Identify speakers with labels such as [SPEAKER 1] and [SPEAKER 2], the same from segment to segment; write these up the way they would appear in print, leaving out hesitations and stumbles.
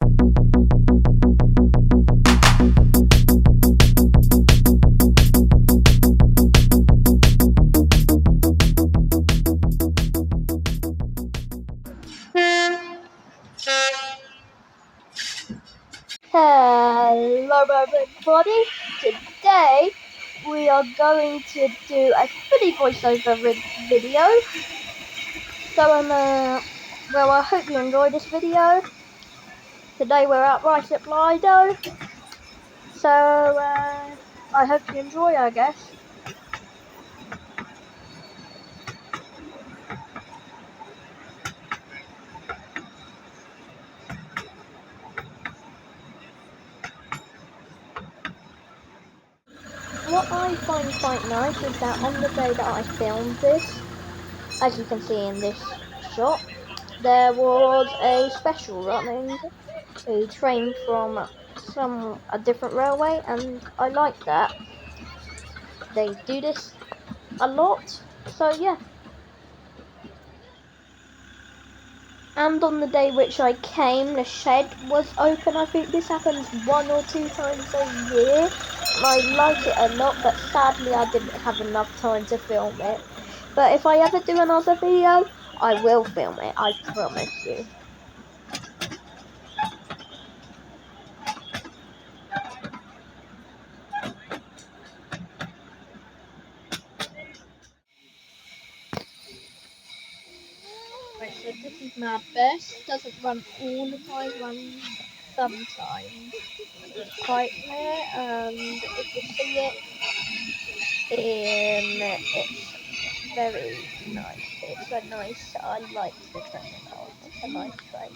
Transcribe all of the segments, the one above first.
[SPEAKER 1] Hello everybody, today we are going to do a funny voiceover video. So I hope you enjoy this video. Today we're at Ruislip Lido. So I hope you enjoy, I guess. What I find quite nice is that on the day that I filmed this, as you can see in this shot, there was a special running, a train from a different railway, and I like that. They do this a lot, so yeah. And on the day which I came, the shed was open. I think this happens 1 or 2 times a year. And I like it a lot, but sadly I didn't have enough time to film it. But if I ever do another video, I will film it, I promise you. Right, so this is my best. Doesn't run all the time, runs sometimes. It's quite rare, and if you see it, it's very nice. It's a nice, I like the train a lot. It's a nice train.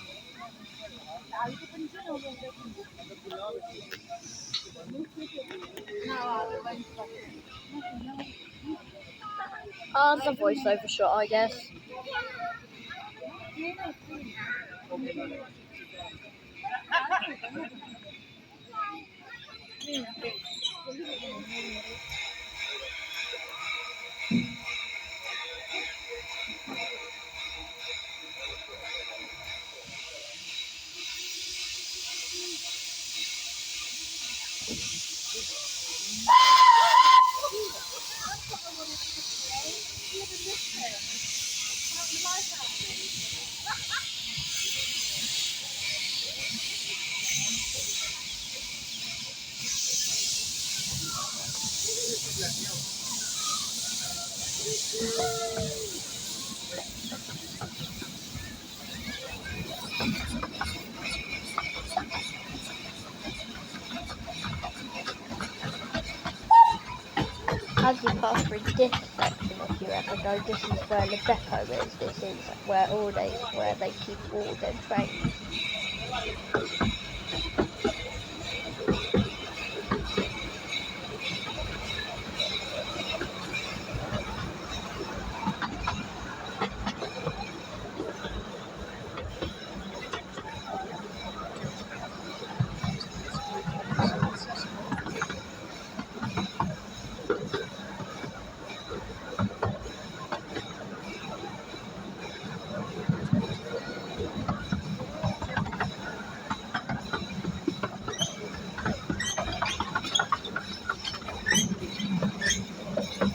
[SPEAKER 1] The voiceover shot, I guess. As you pass through this section, if you ever go, this is where the depot is. This is where they keep all their trains.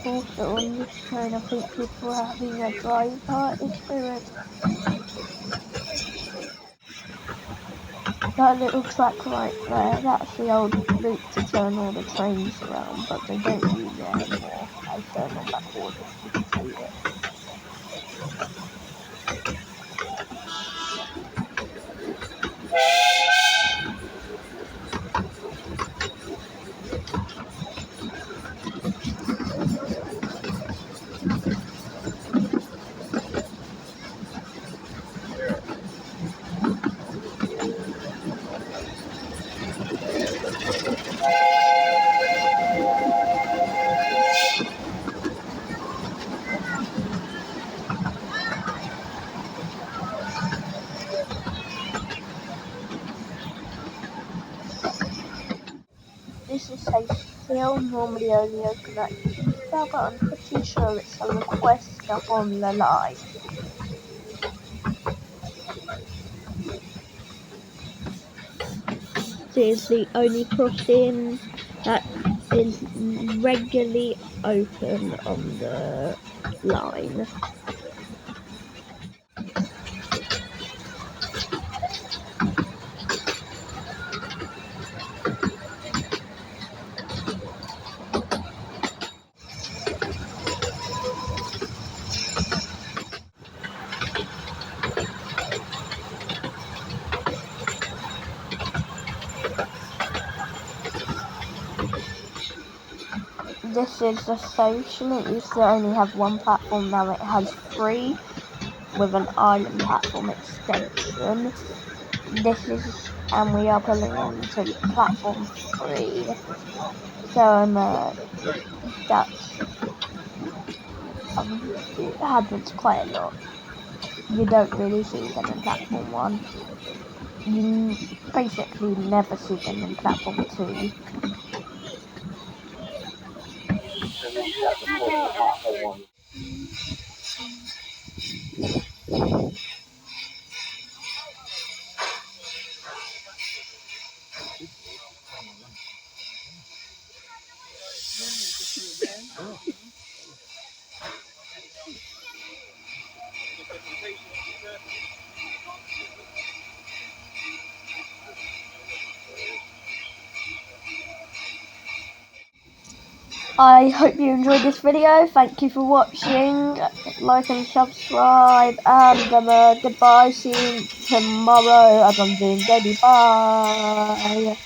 [SPEAKER 1] Also on this train, I think people are having a driver experience. That little track right there, that's the old loop to turn all the trains around, but they don't use it anymore. I turn on that order, you can see it. This is a sale normally only open at Tuesday, but I'm pretty sure it's a request up on the line. is the only crossing that is regularly open on the line. This is the station. It used to only have one platform, now it has 3 with an island platform extension. And we are pulling into platform 3. So that's it happens quite a lot. You don't really see them in platform 1. You basically never see them in platform 2. I hope you enjoyed this video. Thank you for watching. Like and subscribe. And goodbye. See you tomorrow as I'm doing daily. Bye.